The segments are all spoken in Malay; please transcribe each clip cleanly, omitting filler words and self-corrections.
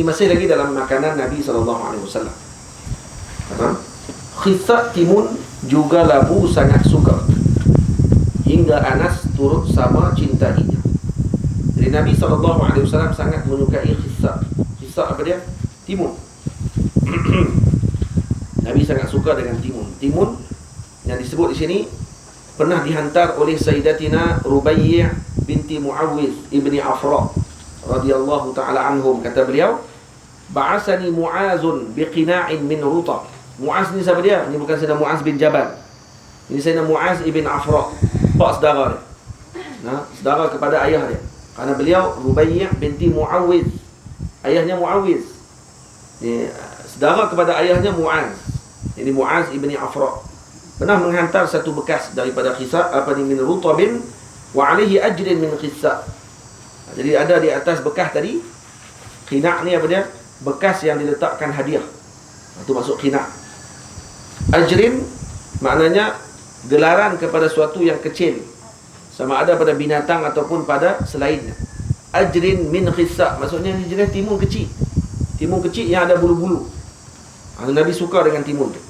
Ini masih lagi dalam makanan Nabi SAW. Khissa, timun, juga labu sangat suka, hingga Anas turut sama cintainya. Jadi Nabi SAW sangat menyukai khissa. Khissa apa dia? Timun. Nabi sangat suka dengan timun. Timun yang disebut di sini pernah dihantar oleh Sayyidatina Rubaiyah binti Muawwiz ibni Afra radhiyallahu ta'ala anhum. Kata beliau, ba'asani Mu'azun biqina'in min rutab. Mu'az ni siapa dia? Ini bukan Sayyidina Mu'az bin Jabal. Ini Sayyidina Mu'az ibn Afra, pak saudara dia. Nah, saudara kepada ayah dia. Karena beliau Rubaiyah binti Muawwiz, ayahnya Muawwiz. Ini saudara kepada ayahnya Mu'az. Ini Mu'az ibn Afra pernah menghantar satu bekas daripada khissa, min rutabin wa alaihi ajrin min khissa. Jadi ada di atas bekas tadi, khina' ni apa dia? Bekas yang diletakkan hadiah. Itu masuk khina'. Ajrin maknanya gelaran kepada suatu yang kecil, sama ada pada binatang ataupun pada selainnya. Ajrin min khissa, maksudnya jenis timun kecil. Timun kecil yang ada bulu-bulu. Nabi suka dengan timun tu.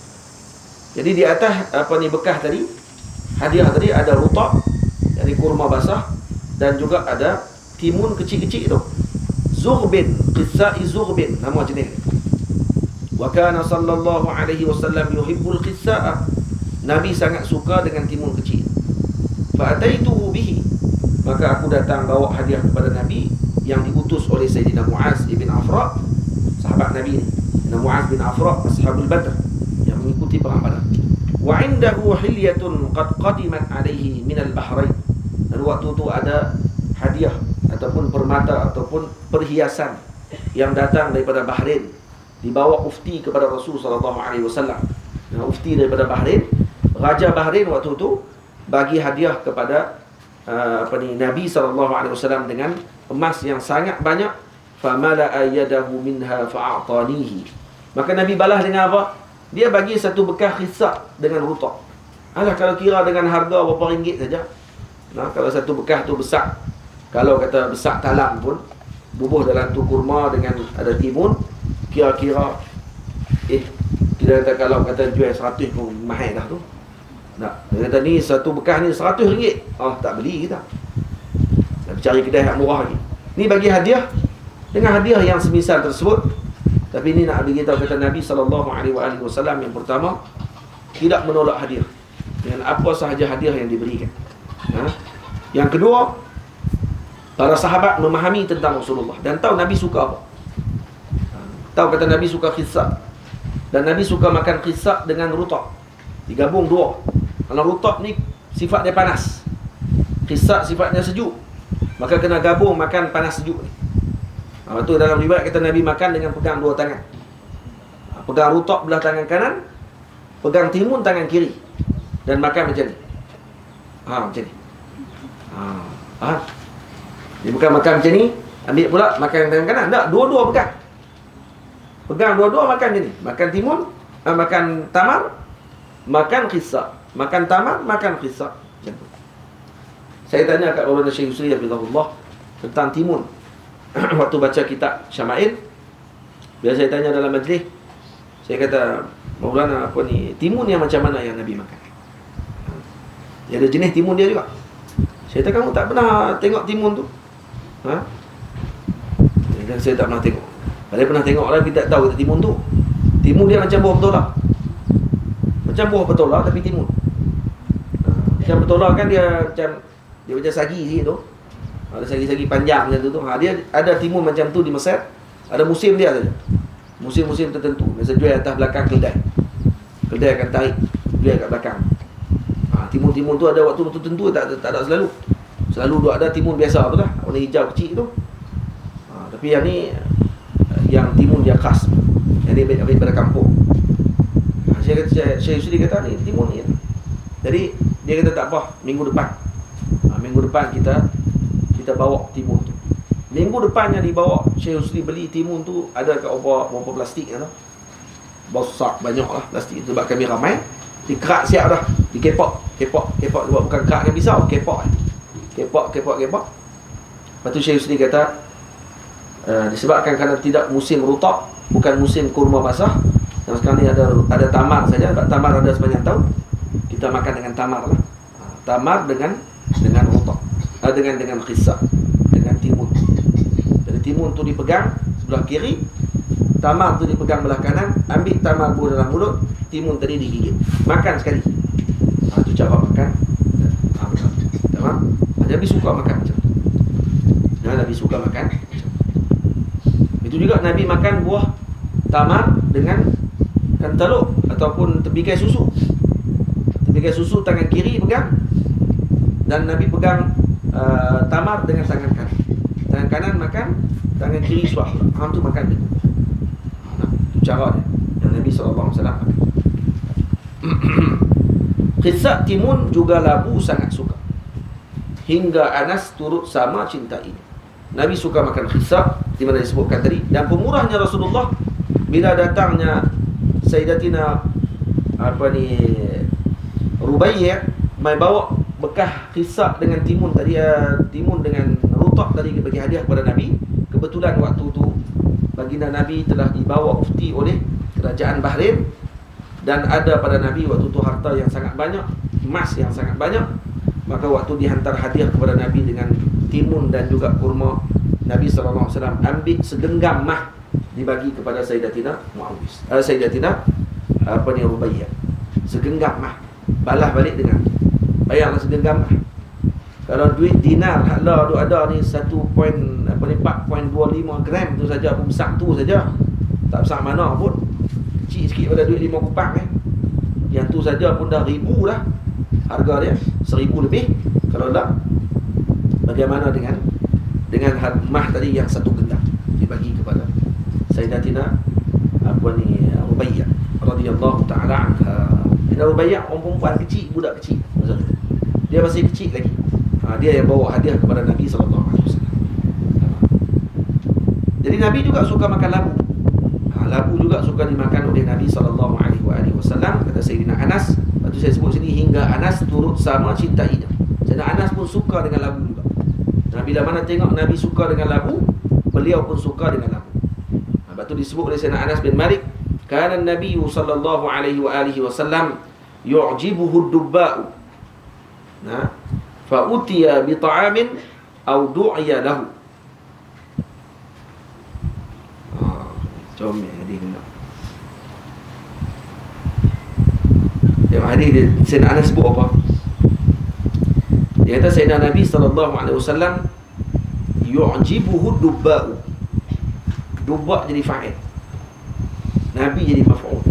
Jadi di atas bekas tadi, hadiah tadi, ada rutab, yakni kurma basah, dan juga ada timun kecil-kecil tu. Zughbin, qissai zughbin, nama jenis. Wa kana sallallahu alaihi wasallam yuhibbul qissa'a. Nabi sangat suka dengan timun kecil. Fa ataituhu bihi, maka aku datang bawa hadiah kepada Nabi yang diutus oleh Sayyidina Mu'az ibn Afra, sahabat Nabi ni. Mu'az bin Afra, ashabul Badr, yang mengikuti perang Badar. Wa indahu hilyatun qad qadimat alaihi min al-Bahrain. Dan waktu itu ada hadiah ataupun permata ataupun perhiasan yang datang daripada Bahrain, dibawa ufti kepada Rasul sallallahu alaihi wasallam. Nah, ufti daripada Bahrain, raja Bahrain waktu itu bagi hadiah kepada Nabi sallallahu alaihi wasallam dengan emas yang sangat banyak. Famala'a yadahu minha fa'atanihi. Maka Nabi balas dengan apa? Dia bagi satu bekas khissa dengan rutab. Alah, kalau kira dengan harga berapa ringgit saja. Nah, kalau satu bekas tu besar, kalau kata besar talam pun, bubuh dalam tu kurma dengan ada timun, kira-kira kita kata kalau kata jual 100 pun mahal dah tu. Nah, dia kata ni satu bekas ni 100 ringgit. Oh, tak beli kita. Nak cari kedai yang murah lagi. Ni bagi hadiah dengan hadiah yang semisal tersebut. Tapi ini nak beritahu kata Nabi SAW yang pertama, tidak menolak hadiah dengan apa sahaja hadiah yang diberikan. Yang kedua, para sahabat memahami tentang Rasulullah dan tahu Nabi suka apa. Tahu kata Nabi suka khissa, dan Nabi suka makan khissa dengan rutab. Digabung dua. Kalau rutab ni sifat dia panas, khissa sifatnya sejuk, maka kena gabung makan panas sejuk ni. Itu dalam riwayat kata Nabi makan dengan pegang dua tangan. Pegang rutab belah tangan kanan, pegang timun tangan kiri, dan makan macam ni. Macam ni. Dia bukan makan macam ni, ambil pula makan tangan kanan. Tak, dua-dua pegang. Pegang dua-dua makan macam ni. Makan timun, makan tamar, makan khissa. Makan tamar, makan khissa. Macam tu. Saya tanya kat Maulana Syekh Yusri Hafizahullah tentang timun. Waktu baca kitab Syama'il, bila saya tanya dalam majlis, saya kata, Maulana, apa ni, timun yang macam mana yang Nabi makan? Dia ada jenis timun dia juga. Saya kata, kamu tak pernah tengok timun tu? Dia kata, saya tak pernah tengok. Kalau pernah tengok lah, kita tak tahu kata timun tu. Timun dia macam buah petola. Macam buah petola tapi timun. Macam petola kan dia macam sagi sikit tu. Ada sagi-sagi panjang macam tu. Dia ada timun macam tu di Mesir. Ada musim dia saja. Musim-musim tertentu. Biasa jual atas belakang kedai. Kedai akan tarik jual kat belakang. Timun-timun tu ada waktu tertentu, tak ada selalu. Selalu duk ada timun biasa tu lah, warna hijau kecil tu. Tapi yang ni, yang timun dia khas. Yang ni ambil pada kampung. Syekh Yusri kata ni timun ni. Jadi dia kata tak apa, minggu depan kita bawa timun tu. Minggu depannya dibawa, Syekh Yusri beli timun tu, ada kat berapa plastik tu. Besar banyak lah plastik tu, sebab kami ramai. Dikerak siap dah, dikepok buat bukan kerak yang pisau, kepok. Lepas tu Syekh Yusri kata, disebabkan kerana tidak musim rutab, bukan musim kurma basah. Yang sekarang ni ada tamar saja. Tamar ada sepanjang tahun. Kita makan dengan tamar lah. Tamar dengan rutab, dengan khissa, dengan timun. Jadi timun tu dipegang sebelah kiri, tamar tu dipegang belah kanan. Ambil tamar buah dalam mulut, timun tadi digigit, makan sekali. Itu cara makan. Tamam. Nabi suka makan macam tu. Nabi suka makan macam tu. Itu juga Nabi makan buah tamar dengan kantaluk ataupun tebikai susu. Tebikai susu tangan kiri pegang, dan Nabi pegang tamar dengan tangan kanan. Tangan kanan makan, tangan kiri suap. Hang tu makan dia. Itu cara dia yang Nabi SAW makan. Kisah timun juga labu sangat suka, hingga Anas turut sama cinta ini. Nabi suka makan kisah, di mana disebutkan tadi. Dan pemurahnya Rasulullah, bila datangnya Sayyidatina Rubaiyah mai bawa bekah kisah dengan timun tadi, timun dengan rutab tadi, bagi hadiah kepada Nabi. Kebetulan waktu tu baginda Nabi telah dibawa ufti oleh kerajaan Bahrain, dan ada pada Nabi waktu tu harta yang sangat banyak, emas yang sangat banyak. Maka waktu dihantar hadiah kepada Nabi dengan timun dan juga kurma, Nabi SAW ambil segenggam mah, dibagi kepada Sayyidatina Rubaiyah. Segenggam mah, balas balik dengan, bayarlah segenggam mah. Kalau duit dinar haklah tu ada ni 4.25 gram tu saja, pun besar tu saja, tak besar mana pun, kecil sikit pada duit 5 kupang Yang tu saja pun dah 1,000 dah harga dia, 1,000 lebih. Kalau tak, bagaimana dengan mah tadi yang satu gendang dibagi kepada Sayyidatina Rubaiyah radhiyallahu ta'ala anha. Rubaiyah orang perempuan kecil, budak kecil masa tu. Dia masih kecil lagi. Dia yang bawa hadiah kepada Nabi SAW. Jadi Nabi juga suka makan labu. Labu juga suka dimakan oleh Nabi SAW. Kata Sayyidina Anas, lepas tu saya sebut sini, hingga Anas turut sama cintainya. Sayyidina Anas pun suka dengan labu juga. Bila mana tengok Nabi suka dengan labu, beliau pun suka dengan labu. Lepas tu disebut oleh Sayyidina Anas bin Malik, kana Nabi sallallahu alaihi wasallam yu'jibuhu ad-dubba'u. Fa utiya bi ta'amin aw du'iya lahu. Jom hadis ni. Yang hadis dia Sayyidina Anas sebut apa? Dia kata Sayyidina Nabi SAW yu'jibuhu dubba'u. Dubba' jadi fa'il, Nabi jadi maf'ul.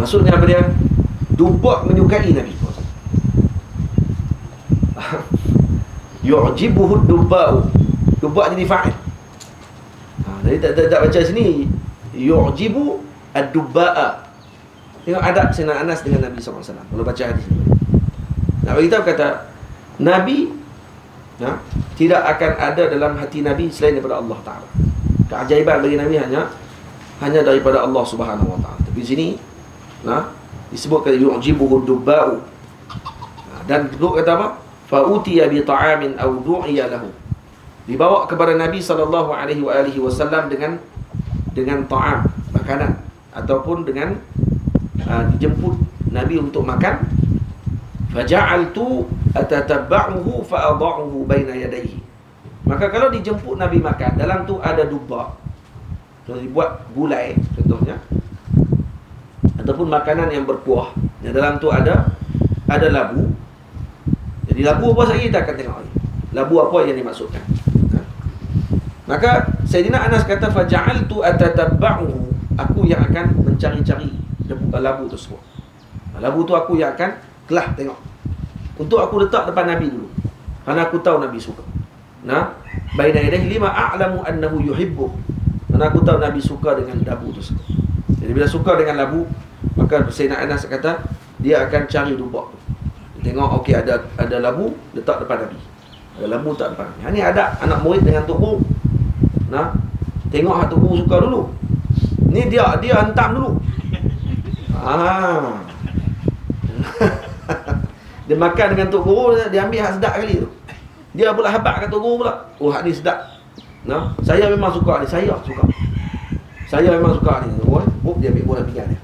Maksudnya apa dia? Dubba' menyukai Nabi. Yu'jibuhu dubba'u. Dubba' jadi fa'il. Jadi tak baca sini yu'jibu ad-dubba'a. Tengok adab Sayyidina Anas dengan Nabi SAW kalau baca hadis ini. Nak beritahu kata Nabi tidak akan ada dalam hati Nabi selain daripada Allah Ta'ala. Keajaiban bagi Nabi hanya daripada Allah Subhanahu Wa Ta'ala. Tapi sini disebutkan yu'jibuhu dubba'u. Dan duduk kata apa? Fa'utiya bi ta'amin aw du'iya lahu. Dibawa kepada Nabi SAW dengan ta'am, makanan, ataupun dengan dijemput Nabi untuk makan. Faja'altu atatabba'uhu fa'adha'uhu baina yadayhi. Maka kalau dijemput Nabi makan, dalam tu ada dubba, kalau dibuat gulai contohnya, ataupun makanan yang berkuah, yang dalam tu ada labu. Jadi labu apa saja kita akan tengok lagi. Labu apa yang dimaksudkan. Maka Sayyidina Anas kata faja'altu atatabba'uhu, aku yang akan mencari-cari labu tersebut. Labu tu aku yang akan kelah tengok, untuk aku letak depan Nabi dulu, kerana aku tahu Nabi suka. Baina yadayhi lima a'lamu annahu yuhibbu. Kerana aku tahu Nabi suka dengan labu tersebut. Jadi bila suka dengan labu, maka Sayyidina Anas kata dia akan cari dubak tu. Tengok okey ada labu, letak depan Nabi. Ada labu tak depan Nabi. Ini ada anak murid dengan tok guru. Tengok hak tok guru suka dulu. Ni dia hantam dulu. Dia makan dengan tok guru, dia ambil hak sedap kali tu. Dia pula habaq kata guru pula. Oh, hak ni sedap. Nah, saya memang suka ni, saya suka. Saya memang suka ni. Oh, dia ambil bola pinggan dia.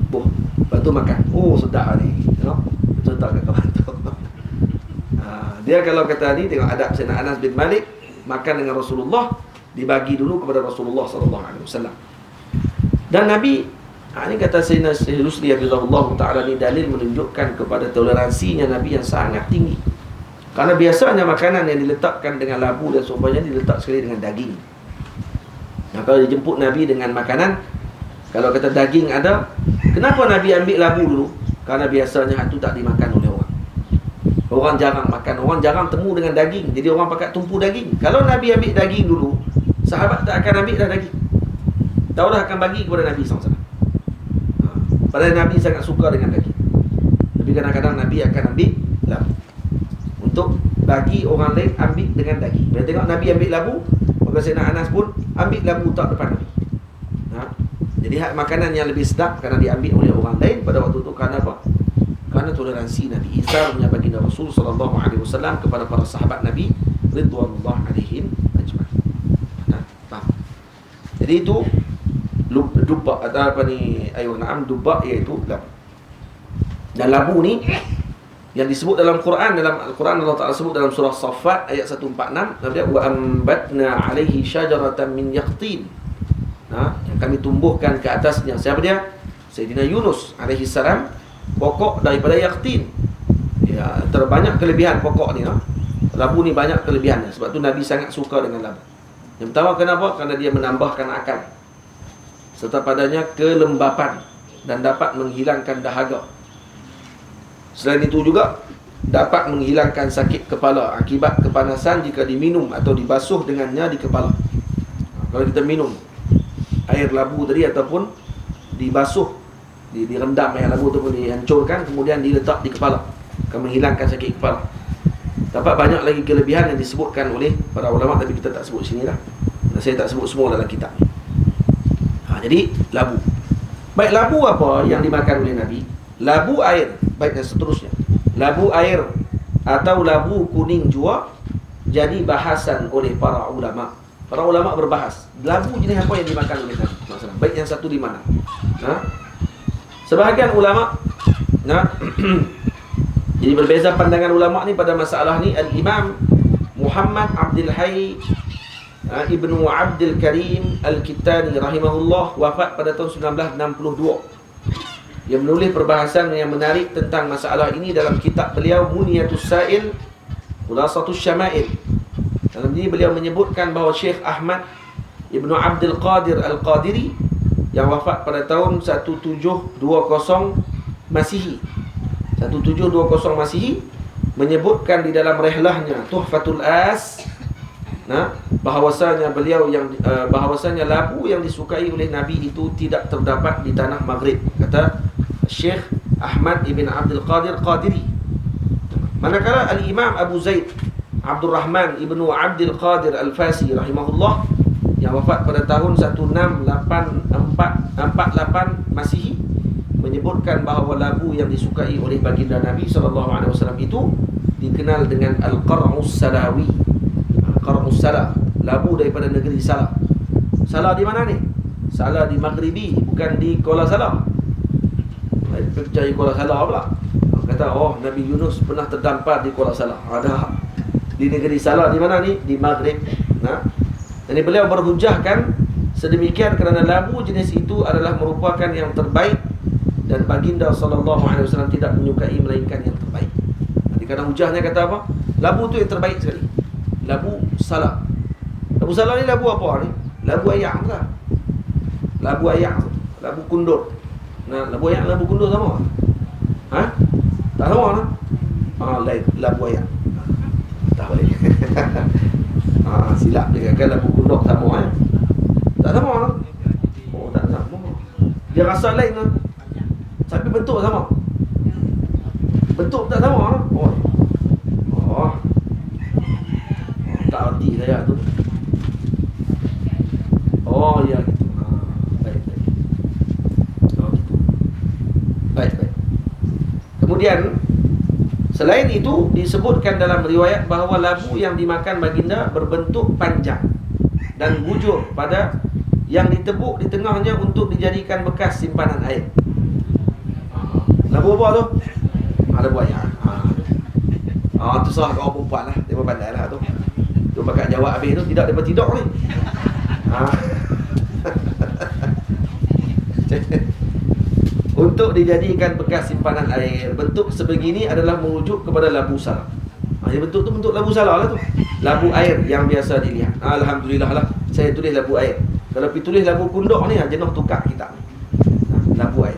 Oh, lepas tu makan. Oh, sedap ni. Tengok. Cerita kat kawan tu. Dia kalau kata ni, tengok adab Sayyidina Anas bin Malik, makan dengan Rasulullah, dibagi dulu kepada Rasulullah sallallahu alaihi wasallam. Dan Nabi, ini kata Sayyidina Rusli hafizahullah ta'ala, ni dalil menunjukkan kepada toleransinya Nabi yang sangat tinggi. Karena biasanya makanan yang diletakkan dengan labu dan seumpamanya diletak sekali dengan daging. Nah, kalau dijemput Nabi dengan makanan, kalau kata daging ada, kenapa Nabi ambil labu dulu? Karena biasanya itu tak dimakan oleh orang. Orang jarang makan, orang jarang temu dengan daging. Jadi orang pakai tumpu daging. Kalau Nabi ambil daging dulu, sahabat tak akan ambil dah daging. Tahu dah akan bagi kepada Nabi SAW. Padahal Nabi sangat suka dengan daging. Tapi kadang-kadang Nabi akan ambil labu untuk bagi orang lain ambil dengan daging. Bila tengok Nabi ambil labu, maka Sayyidina Anas pun ambil labu tak depan Nabi. Jadi hak makanan yang lebih sedap kerana diambil oleh orang lain pada waktu itu. Kerana apa? Kerana toleransi Nabi Isarnya baginda Rasul sallallahu alaihi wasallam kepada para sahabat Nabi ridwanullah alaihim ajma'in. Faham? Jadi itu dubak atau apa ni, dubak iaitu labu. Dan labu ni yang disebut dalam Quran, dalam Al-Quran Allah Ta'ala sebut dalam surah Saffat ayat 146, dia wa ambatna alaihi syajaratan min yaqtin. Yang kami tumbuhkan ke atasnya, siapa dia? Sayyidina Yunus alaihi salam, pokok daripada yaqtin. Ya, terbanyak kelebihan pokok ni. Labu ni banyak kelebihannya. Sebab tu Nabi sangat suka dengan labu. Yang pertama, kenapa? Kerana dia menambahkan akal, serta padanya kelembapan dan dapat menghilangkan dahaga. Selain itu juga dapat menghilangkan sakit kepala akibat kepanasan jika diminum atau dibasuh dengannya di kepala. Kalau kita minum air labu tadi ataupun dibasuh, direndam air labu ataupun dihancurkan kemudian diletak di kepala, akan menghilangkan sakit kepala. Dapat banyak lagi kelebihan yang disebutkan oleh para ulama, tapi kita tak sebut sini lah. Saya tak sebut semua dalam kitab. Jadi labu. Baik, labu apa yang dimakan oleh Nabi? Labu air. Baik, dan seterusnya. Labu air atau labu kuning jua jadi bahasan oleh para ulama. Para ulama berbahas, labu jenis apa yang dimakan oleh Nabi SAW? Baik, yang satu di mana? Sebahagian ulama jadi berbeza pandangan ulama ni pada masalah ni. Al-Imam Muhammad Abdul Hayy Ibnu Abdul Karim Al-Kittani rahimahullah wafat pada tahun 1962. Dia menulis perbahasan yang menarik tentang masalah ini dalam kitab beliau Muniyatus Sa'il Khulasatus Syama'il. Dalam ini beliau menyebutkan bahawa Syekh Ahmad Ibnu Abdul Qadir Al-Qadiri yang wafat pada tahun 1720 Masihi, 1720 Masihi, menyebutkan di dalam rihlahnya Tuhfatul As, bahawasanya beliau yang bahawasanya labu yang disukai oleh Nabi itu tidak terdapat di tanah Maghrib, kata Syekh Ahmad Ibn Abdul Qadir Qadiri. Manakala Al-Imam Abu Zaid Abdul Rahman Ibnu Abdul Qadir Al-Fasi rahimahullah yang wafat pada tahun 1648 Masihi menyebutkan bahawa labu yang disukai oleh baginda Nabi SAW itu dikenal dengan Al-Qar'us Salawi. Al-Qar'us Salah, labu daripada negeri Salah. Salah di mana ni? Salah di Maghribi, bukan di Kuala Salah. Percaya Kuala Salah pula. Kata, oh, Nabi Yunus pernah terdampar di Kuala Salah. Ada di negeri Salah di mana ni? Di Maghrib. Jadi beliau berhujahkan sedemikian kerana labu jenis itu adalah merupakan yang terbaik dan baginda SAW tidak menyukai melainkan yang terbaik. Jadi kadang hujahnya kata apa? Labu tu yang terbaik sekali. Labu Salah. Labu Salah ni labu apa ni? Labu ayam lah. Labu ayam, labu kundur. Labu ayam, labu kundur sama? Tak sama lah. Lain labu ayam. Tak boleh. Silap dia kan labu kundur sama tak sama lah. Oh, tak sama. Dia rasa lain lah. Tapi bentuk sama. Bentuk tak sama lah. Tak erti saya tu. Oh, ya gitu. Baik. Oh, gitu. Baik. Kemudian Selain itu, disebutkan dalam riwayat bahawa labu yang dimakan baginda berbentuk panjang dan bujur pada yang ditebuk di tengahnya untuk dijadikan bekas simpanan air. Labu apa tu? Labu ayam. Tu salah kau perempuan lah. Dia pandai lah tu. Tu pakai jawab habis tu. Tidak, dia tidak ni. Untuk dijadikan bekas simpanan air. Bentuk sebegini adalah merujuk kepada labu salah. Bentuk tu bentuk labu salah lah tu. Labu air yang biasa dilihat. Alhamdulillah lah, saya tulis labu air. Kalau pergi tulis labu kundok ni, jenuh tukar kitab ni. Labu air.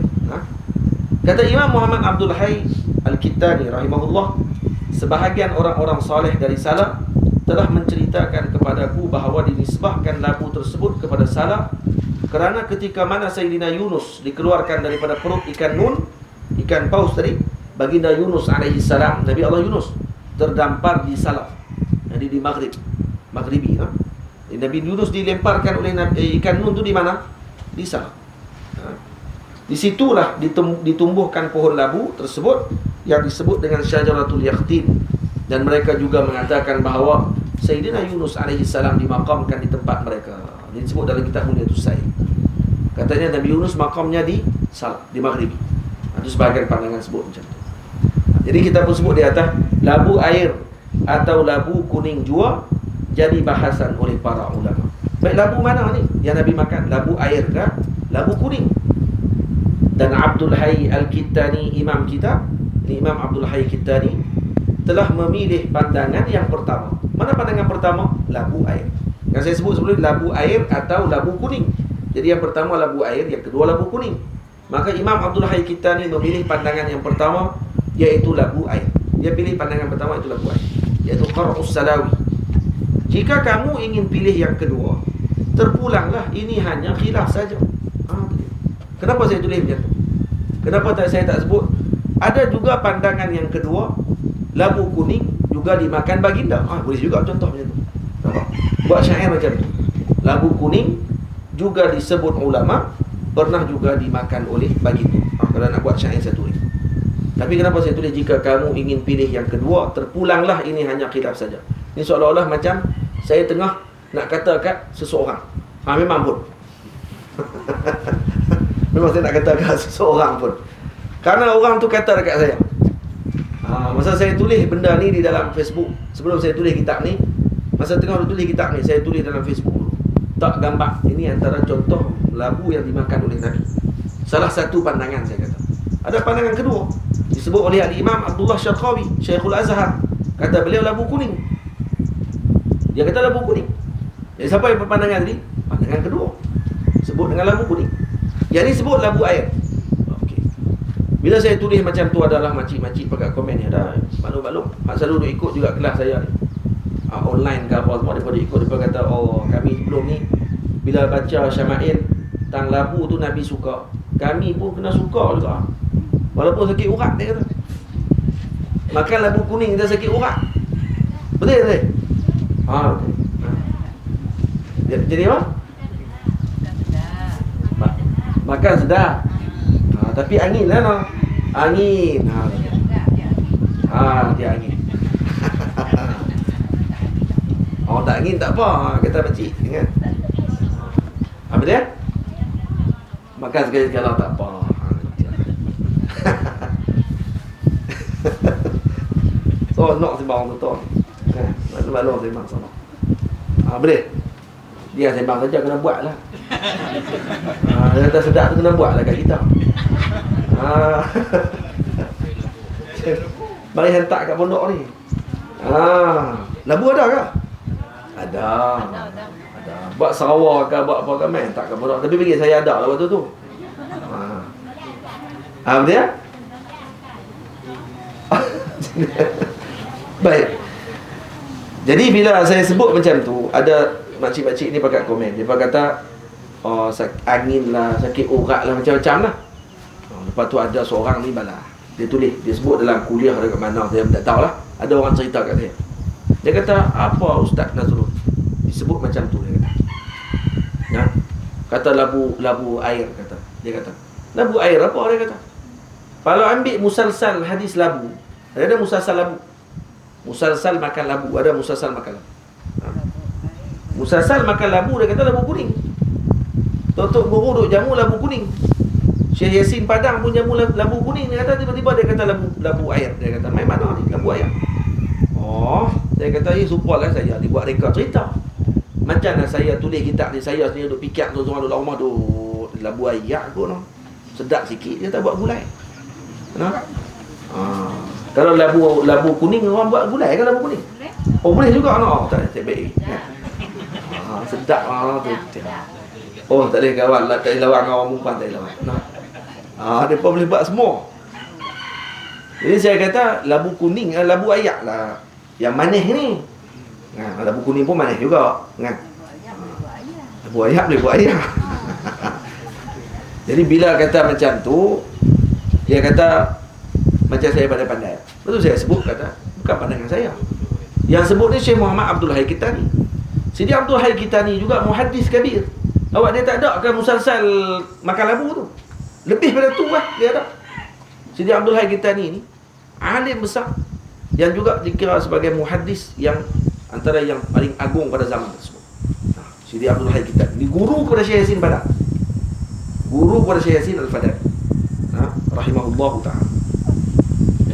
Kata Imam Muhammad Abdul Hayy Al-Kittani rahimahullah, sebahagian orang-orang soleh dari salaf telah menceritakan kepadaku bahawa dinisbahkan labu tersebut kepada salaf kerana ketika mana Sayyidina Yunus dikeluarkan daripada perut ikan nun, ikan paus tadi, baginda Yunus alaihi salam, Nabi Allah Yunus, terdampar di salaf, jadi di Maghribi. Nabi Yunus dilemparkan oleh ikan nun tu di mana? Di salaf. Di situlah ditumbuhkan pohon labu tersebut yang disebut dengan syajaratul yaqtin, dan mereka juga mengatakan bahawa Sayyidina Yunus alaihi salam dimakamkan di tempat mereka. Ini disebut dalam kitab Mulyatus Sayyid. Katanya Nabi Yunus makamnya di Salaf, di Maghribi. Itu sebahagian pandangan sebut macam tu. Jadi kita pun sebut di atas, labu air atau labu kuning jua jadi bahasan oleh para ulama. Baik, labu mana ni yang Nabi makan? Labu air ke labu kuning? Dan Abdul Hayy Al-Kittani, imam kita, ini Imam Abdul Hayy Kittani, telah memilih pandangan yang pertama. Mana pandangan pertama? Labu air. Yang saya sebut sebelum, labu air atau labu kuning. Jadi yang pertama labu air, yang kedua labu kuning. Maka Imam Abdul Hayy Kittani memilih pandangan yang pertama, iaitu labu air. Dia pilih pandangan pertama itu labu air, iaitu Qar'us Salawi. Jika kamu ingin pilih yang kedua, terpulanglah, ini hanya khilaf saja. Kenapa saya tulis macam tu? Kenapa saya tak sebut? Ada juga pandangan yang kedua, labu kuning juga dimakan baginda. Boleh juga contoh macam tu. Buat syair macam tu. Labu kuning juga disebut ulama pernah juga dimakan oleh baginda. Kalau nak buat syair saya tulis. Tapi kenapa saya tulis jika kamu ingin pilih yang kedua, terpulanglah, ini hanya khilaf saja. Ini seolah-olah macam saya tengah nak kata kat seseorang. Memang pun. Memang saya nak kata kat seseorang pun. Karena orang tu kata dekat saya. Masa saya tulis benda ni di dalam Facebook, sebelum saya tulis kitab ni, masa tengah tulis kitab ni, saya tulis dalam Facebook dulu. Tak gambar. Ini antara contoh labu yang dimakan oleh Nabi. Salah satu pandangan saya kata. Ada pandangan kedua, disebut oleh Al-Imam Abdullah Syarqawi, Syekhul Azhar. Kata beliau labu kuning. Dia kata labu kuning. Jadi siapa yang berpandangan tadi? Pandangan kedua, sebut dengan labu kuning. Yang ni sebut labu air. Okey. Bila saya tulis macam tu, adalah makcik-makcik pakai komen ni, ada maklum-maklum. Mak selalu duk ikut juga kelas saya ni. Online ke apa semua, daripada ikut, dia kata, oh kami sebelum ni bila baca Syama'il tentang labu tu Nabi suka. Kami pun kena suka juga. Walaupun sakit urat, dia kata. Makan labu kuning kita sakit urat. Betul tak? Betul. Jadi apa? Makan sedap. Tapi angin lah, no? Angin. Dia angin. Tak angin tak apa, kata pakcik, ingat. Apa dia? Makan sekali-sekala tak apa. So, nak sembang betul. Maklum sembang sama. Boleh? Dia sembang saja, kena buat lah. Dia kata sedap tu kena buat lah kat kita. Mari hantar kat pondok ni. Labu ada ke? Ada. Buat Sarawak ke, buat apa ke, main tak ke pondok. Tapi bagi saya ada lah waktu tu. Apa dia? Baik. Jadi bila saya sebut macam tu, ada makcik-makcik ni pakai komen. Dia kata, angin lah, sakit urat lah, macam-macam lah. Lepas tu ada seorang ni balas, dia tulis, dia sebut dalam kuliah dekat mana, saya tak tahu lah. Ada orang cerita kat saya. Dia kata, apa Ustaz Nazrul disebut macam tu, dia kata. Kata labu air, kata. Dia kata, labu air apa, dia kata. Kalau ambil musalsal hadis labu, Ada musalsal labu. Musalsal makan labu, ada musalsal makan labu. Musalsal makan labu, dia kata labu kuning. Tok guru duk jamu labu kuning. Syekh Yasin Padang pun jamu labu kuning. Dia kata tiba-tiba dia kata labu air. Dia kata, main mana ni labu air? Oh, dia kata, supalah saya dibuat reka cerita. Macam mana saya tulis kitab ni, saya sendiri duk fikir tuan-tuan duk rumah tu labu air pun no. Sedap sikit dia tak buat gulai. Kenapa? Kalau labu kuning orang buat gulai kan labu kuning? Oh boleh juga no. Tak baik. Sedap tu. Oh tak boleh kawan, tak boleh lawan dengan orang perempuan, tak boleh lawan. Dia pun boleh buat semua. Jadi saya kata labu kuning, labu ayak lah yang manis ni. Labu kuning pun manis juga kan. Labu ayak boleh buat ayak. Jadi bila kata macam tu, dia kata macam saya pandai-pandai. Lepas tu saya sebut kata bukan pandangan saya. Yang sebut ni Syekh Muhammad Abdul Hayy Kitani. Sidi Abdul Hayy Kitani juga muhaddis kabir. Awak dia tak ada ke musalsal makan labu tu? Lebih pada tu lah dia ada. Sidi Abdul Hayy Kitani ni alim besar yang juga dikira sebagai muhaddis yang antara yang paling agung pada zaman tersebut. Sidi Abdul Hayy Kitani ni guru kepada Syekh Yasin Padang. Guru kepada Syekh Yasin Al-Fadal. Rahimahullahu ta'ala.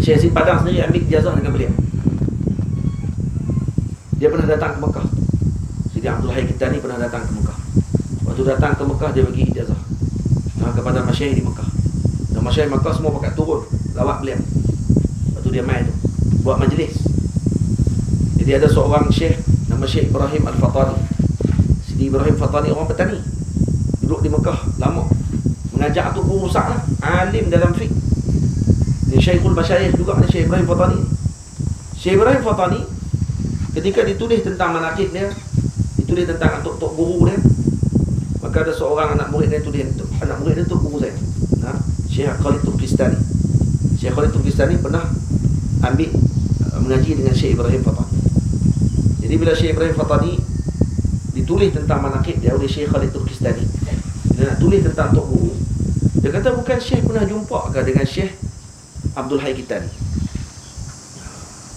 Syekh Yasin Padang sendiri ambil ijazah dengan beliau. Dia pernah datang ke Mekah. Sidi Abdul Hayy Kitani pernah datang ke Mekah. Waktu datang ke Mekah dia bagi ijazah kepada masyayikh di Mekah. Dan masyayikh Mekah semua pakat turun lawat beliau. Waktu dia mai tu buat majlis. Jadi ada seorang syekh nama Syekh Ibrahim Al-Fatani. Sidi Ibrahim Fatani orang petani. Duduk di Mekah lama. Mengajar tu guru besar lah, alim dalam fiqh. Ni Syekhul Masyayikh juga ni Syekh Ibrahim Fatani. Syekh Ibrahim Fatani ketika ditulis tentang manaqib dia, ditulis tentang tok guru dia, maka ada seorang anak murid dia tulis tu. Anak murid dia tu guru saya. Syekh Khalid Turkistani. Syekh Khalid Turkistani pernah ambil mengaji dengan Syekh Ibrahim Fatani. Jadi bila Syekh Ibrahim Fatani ditulis tentang manaqib dia oleh Syekh Khalid Turkistani, dia nak tulis tentang tok guru. Dia kata bukan Syekh pernah jumpa ke dengan Syekh Abdul Hayy Kitani.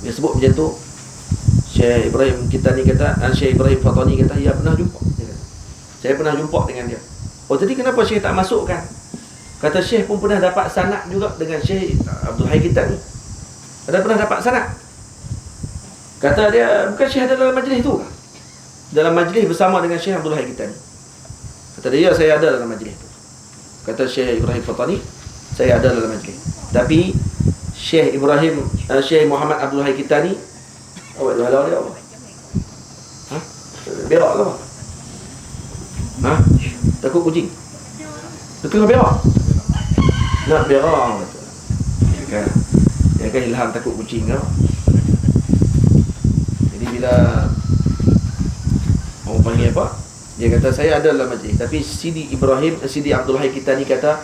Dia sebut macam tu. Syekh Ibrahim Kitani kata, Syekh Ibrahim Fatani kata, ya pernah jumpa. Dia kata, saya pernah jumpa dengan dia. Oh tadi kenapa Syekh tak masukkan? Kata Syekh pun pernah dapat sanad juga dengan Syekh Abdul Hayy Kitani. Ada pernah dapat sanad. Kata dia, bukan Syekh ada dalam majlis tu ke? Dalam majlis bersama dengan Syekh Abdul Hayy Kitani. Kata dia, ya saya ada dalam majlis tu. Kata Syekh Ibrahim Fatani, saya ada dalam majlis. Tapi Syekh Muhammad Abdul Hayy Kitani, awak halau dia apa? Berak ke apa? Takut kucing? Dia tengah berak? Nak berak betul. Dia kan ilham takut kucing ke? Jadi bila orang panggil apa? Dia kata saya ada dalam majlis. Tapi Sidi Abdul Hayy Kitani kata,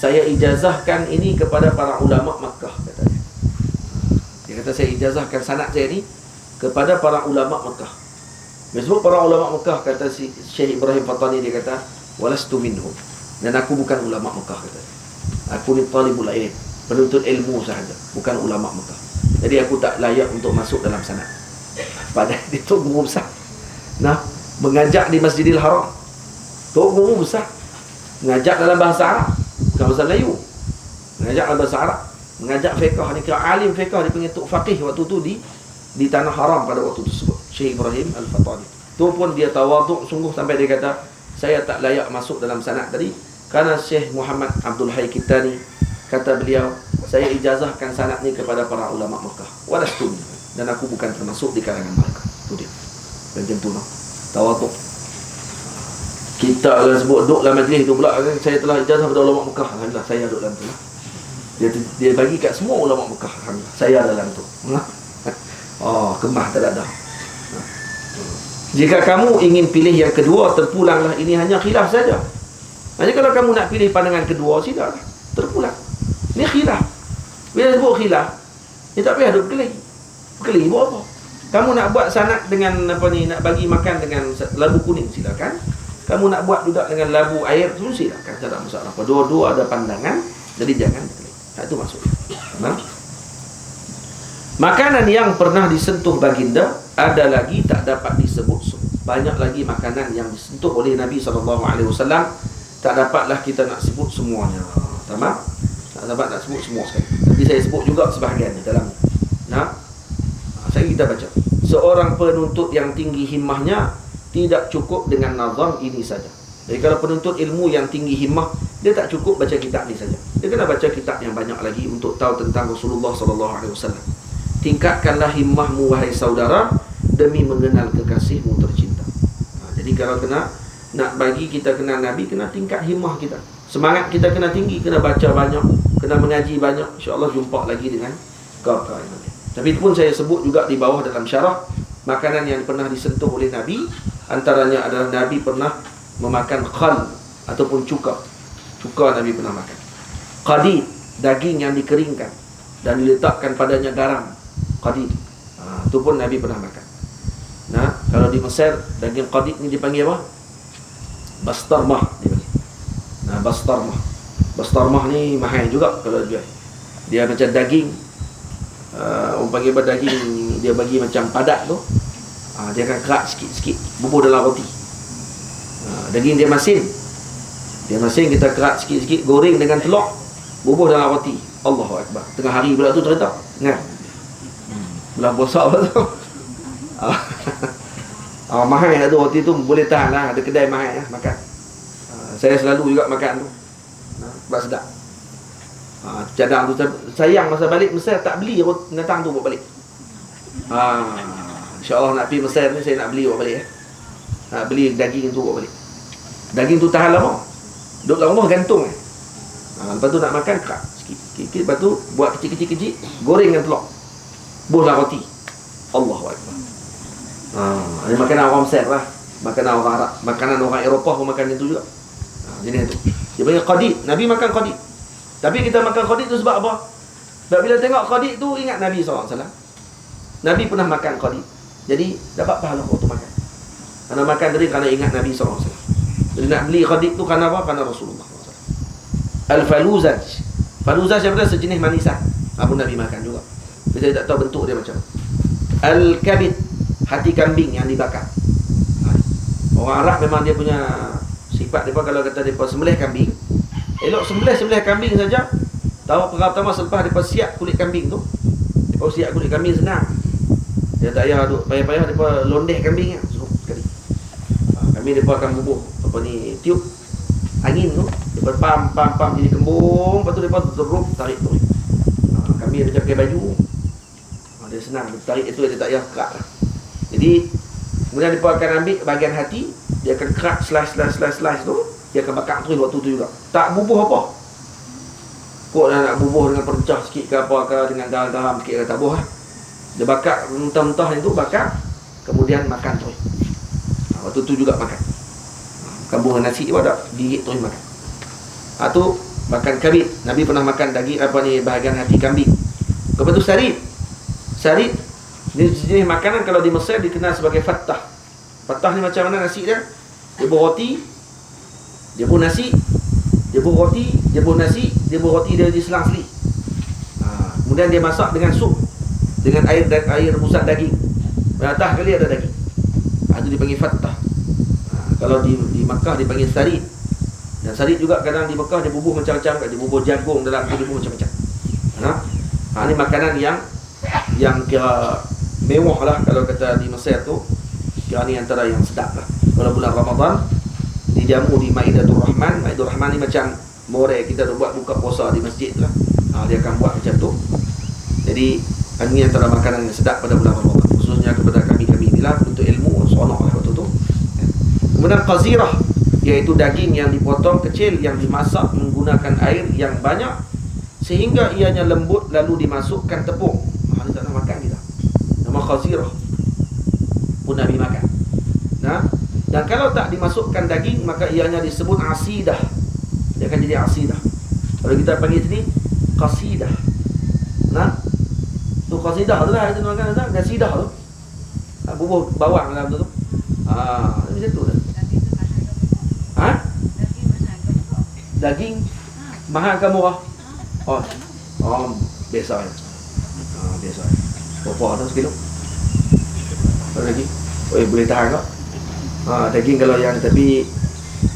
saya ijazahkan ini kepada para ulama Makkah, kata dia. Dia kata saya ijazahkan sanad saya ni kepada para ulama Makkah. Sebab para ulama Makkah, kata si Syekh Ibrahim Fatani, dia kata walastu minhum, dan aku bukan ulama Makkah, kata dia. Aku ni talibul ilm, penuntut ilmu sahaja, bukan ulama Makkah. Jadi aku tak layak untuk masuk dalam sanad. Padahal dia tu guru besar. Mengajak di Masjidil Haram. Tu guru besar. Mengajak dalam bahasa Arab, bukan bahasa Melayu. Mengajak dalam bahasa Arab. Mengajak fiqh, ni kira alim fiqh, dia panggil tok faqih waktu tu di tanah haram pada waktu tersebut. Syekh Ibrahim Al-Fatani. Tu pun dia tawaduk sungguh sampai dia kata, saya tak layak masuk dalam sanad tadi kerana Syekh Muhammad Abdul Hayy Kitani, kata beliau, saya ijazahkan sanad ni kepada para ulama Mekah. Walastu, dan aku bukan termasuk di kalangan mereka. Tu dia. Macam tu noh. Tawaduk. Kita akan sebut duduk dalam majlis tu pula, saya telah ijazah pada ulama Mekah. Alhamdulillah saya duduk dalam tu. Dia bagi kat semua ulama Mekah. Alhamdulillah saya dalam tu. Kemah tak ada. Jika kamu ingin pilih yang kedua, terpulanglah. Ini hanya khilaf saja. Hanya kalau kamu nak pilih pandangan kedua, silalah, terpulang. Ini khilaf. Bila sebut khilaf, dia tak payah duduk berkeli buat apa? Kamu nak buat sanad dengan nak bagi makan dengan labu kuning, silakan. Kamu nak buat juga dengan labu air, silakan, tak ada masalah. Dua-dua ada pandangan, jadi jangan berkeli. Itu maksudnya. Makanan yang pernah disentuh baginda ada lagi tak dapat disebut semua. Banyak lagi makanan yang disentuh oleh Nabi SAW, tak dapatlah kita nak sebut semuanya. Tamam? Tak dapat nak sebut semua sekali. Nanti saya sebut juga sebahagian di dalam. Nah, saya kita baca. Seorang penuntut yang tinggi himmahnya tidak cukup dengan nazam ini saja. Jadi kalau penuntut ilmu yang tinggi himmah, dia tak cukup baca kitab ni saja. Dia kena baca kitab yang banyak lagi untuk tahu tentang Rasulullah SAW. Tingkatkanlah himmahmu wahai saudara demi mengenal kekasihmu tercinta. Jadi kalau nak bagi kita kenal Nabi, kena tingkat himmah kita. Semangat kita kena tinggi, kena baca banyak, kena mengaji banyak. InsyaAllah jumpa lagi dengan kau-kau yang lain. Tapi itu pun saya sebut juga di bawah dalam syarah. Makanan yang pernah disentuh oleh Nabi, antaranya adalah Nabi pernah memakan khal ataupun cuka. Cuka Nabi pernah makan. Qadid, daging yang dikeringkan dan diletakkan padanya garam. Qadid, itu pun Nabi pernah makan. Nah, kalau di Mesir daging qadid ni dipanggil apa? Bastarmah dipanggil. Nah, bastarmah. Bastarmah ni mahal juga kalau jual. Dia macam daging, orang panggil apa, daging dia bagi macam padat tu. Dia akan kerak sikit-sikit, bubuh dalam roti. Daging dia masin. Dia masin, kita kerak sikit-sikit, goreng dengan telur, bubuh dalam roti. Allahu Akbar. Tengah hari pula tu cerita. Ingat? Bulan puasa pula tu. Mahal lah tu roti tu, boleh tahan lah. Ada kedai mahal lah makan. Saya selalu juga makan tu. Sebab sedap. Cadang tu sayang masa balik Mesir tak beli datang tu bawa balik. InsyaAllah nak pergi Mesir ni saya nak beli bawa balik nak beli daging tu bawa balik. Daging tu tahan lama, duduk dalam rumah gantung lepas tu nak makan kerak sikit-sikit, lepas tu buat kecil-kecil, goreng dengan telur, buh dalam roti. Allahu Akbar. Ini makanan orang Mesir lah, makanan orang Arab, makanan orang Eropah pun makan itu juga. Jenis tu dia panggil qadid. Nabi makan qadid. Tapi kita makan qadid tu sebab apa? Sebab bila tengok qadid tu ingat Nabi SAW. Nabi pernah makan qadid, jadi dapat pahala waktu makan. Kerana makan tadi kerana ingat Nabi SAW. Jadi nak beli qadid tu kerana apa? Kerana Rasulullah SAW. Al-faluzaj. Faluzaj apa? Sejenis manisan. Pun Nabi makan juga. Kita tak tahu bentuk dia macam. Al-kabid, hati kambing yang dibakar. Orang Arab memang dia punya sifat dia, kalau kata dia sembelih kambing, elok sembelih kambing saja. Tahu pertama selepas dia siap kulit kambing tu, dia siap kulit kambing senang. Dia tak payah duk payah-payah dia londeh kambing suruh sekali. Kambing dia akan bubuh tiup angin tu, dia pam jadi kembung, lepas tu dia teruk tarik tu. Kambing dia pakai baju. Dia senang dia tarik itu, dia tak payah kerak lah. Jadi kemudian dia akan ambil bahagian hati, dia akan kerak slice tu, dia akan bakar terus waktu tu juga. Tak bubuh apa. Kok nak bubuh dengan percah sikit ke apa ke, dengan garam sikit ke, tak bubuh lah. Dia bakar mentah-mentah itu, bakar, kemudian makan terus. Waktu tu juga makan. Kambung dengan nasi pun ada, gigit terus makan. Tu makan kabid. Nabi pernah makan daging bahagian hati kambing. Lepas tu sarid. Sarid ni jenis makanan kalau di Mesir dikenal sebagai fattah. Fattah ni macam mana nasi dia? Dia buat roti, dia buat nasi, dia buat roti, dia buat nasi, dia buat roti dia diselang-seli. Kemudian dia masak dengan sup, dengan air rebusan daging. Atas kali ada daging. Itu dipanggil fattah. Kalau di Makkah dipanggil sarid. Dan sarid juga kadang di Makkah dia bubuh macam-macam, dia bubuh jagung dalam tu, dia bubuh macam-macam. Ini makanan yang kira mewah lah kalau kata di Mesir tu. Kira ni antara yang sedap lah. Kalau bulan Ramadan dijamu di Maidatul Rahman. Maidatul Rahman ni macam more kita buat buka puasa di masjid lah. Dia akan buat macam tu. Jadi ini antara makanan yang sedap pada bulan Ramadan, khususnya kepada kami inilah untuk ilmu sonok lah waktu tu. Kemudian qazirah, iaitu daging yang dipotong kecil yang dimasak menggunakan air yang banyak sehingga ianya lembut lalu dimasukkan tepung. Ini tak nak makan kita. Nama qazirah pun Nabi makan. Dan kalau tak dimasukkan daging, maka ianya disebut asidah. Dia akan jadi asidah. Kalau kita panggil sini qasidah. Tu qasidah tu lah, itu makan tu, qasidah tu. Bubuh bawang dalam tu. Macam tu dah. Daging mahal ke murah? Biasa. Biasa. Berapa tu sekilo? Berapa lagi? Oh, boleh tahan kok. Daging kalau yang tapi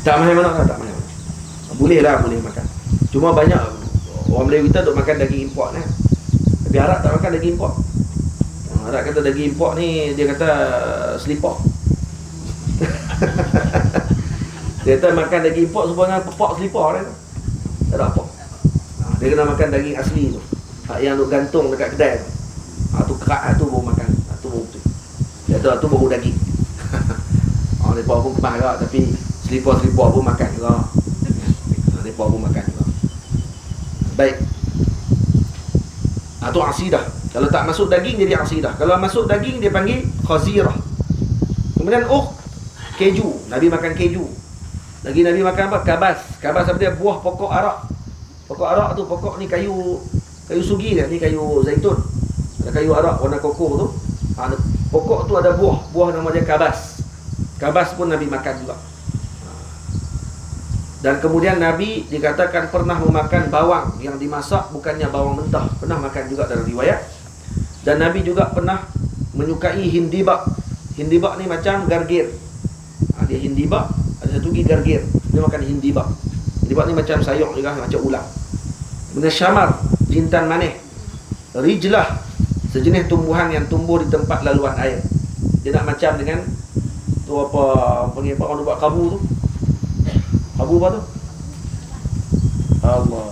tak mahal mana tak mahal. Boleh lah, boleh makan. Cuma banyak orang Melayu kita duk makan daging import kan. Tapi Arab tak makan daging import. Arab kata daging import ni dia kata selipar. Dia kata makan daging import semua dengan pepok selipar dia. Tak ada apa. Dia kena makan daging asli tu. Yang duk gantung dekat kedai tu. Tu kerak tu baru makan. Tu baru betul. Dia kata tu baru daging. Mereka pun kemah juga. Tapi selipar-selipar pun makan juga. Mereka pun makan juga. Baik. Tu asidah. Kalau tak masuk daging jadi asidah. Kalau masuk daging dia panggil khazirah. Kemudian keju. Nabi makan keju. Lagi Nabi makan apa? Kabas. Kabas apa dia? Buah pokok arak. Pokok arak tu, pokok ni kayu sugi dia. Ni kayu zaitun. Ada kayu arak warna koko tu. Pokok tu ada buah. Buah nama dia kabas. Kabas pun Nabi makan juga. Dan kemudian Nabi dikatakan pernah memakan bawang yang dimasak, bukannya bawang mentah. Pernah makan juga dalam riwayat. Dan Nabi juga pernah menyukai hindibak. Hindibak ni macam gargir. Dia hindibak, ada satu lagi gargir. Dia makan hindibak. Hindibak ni macam sayur juga, macam ulang. Kemudian syamar, jintan manis. Rijlah, sejenis tumbuhan yang tumbuh di tempat laluan air. Dia nak macam dengan tu apa, panggil apa orang buat kabu tu. Kabu apa tu? Allah.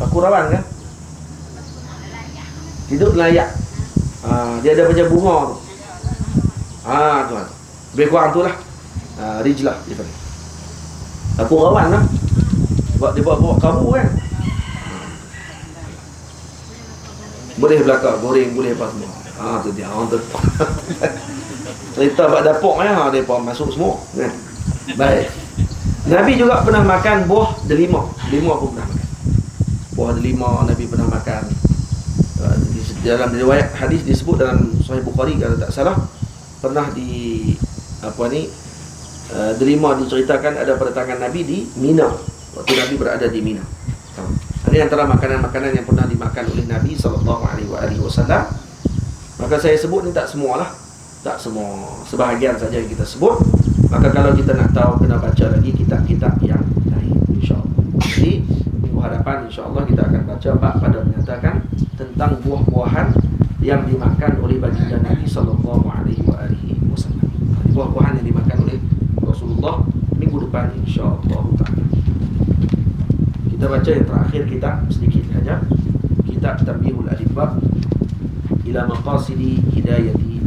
Paku rawan kan? Hidup layak. Dia ada macam bunga tu. Tuan. Lebih kurang tu lah. Rijlah dia panggil. Paku rawan lah. Sebab dia bawa kabu kan. Boleh belakang, goreng, boleh apa semua. Tu dia. Orang tu. Cerita bak dapur ya, dia pun masuk semua kan. Baik. Nabi juga pernah makan buah delima. Delima pun pernah makan. Buah delima Nabi pernah makan. Dalam riwayat hadis disebut dalam Sahih Bukhari kalau tak salah, pernah delima diceritakan ada pada tangan Nabi di Mina. Waktu Nabi berada di Mina. Ini antara makanan-makanan yang pernah dimakan oleh Nabi SAW. Maka saya sebut ni tak semualah. Tak semua, sebahagian saja yang kita sebut. Maka kalau kita nak tahu, kena baca lagi kitab-kitab yang lain, insyaAllah. Jadi minggu hadapan insyaAllah kita akan baca bab pada menyatakan tentang buah-buahan yang dimakan oleh baginda Nabi SAW. Buah-buahan yang dimakan oleh Rasulullah minggu depan insyaAllah. Kita baca yang terakhir kitab sedikit saja. Kitab Tanbihul Alifbab ila Maqasidi Hidayati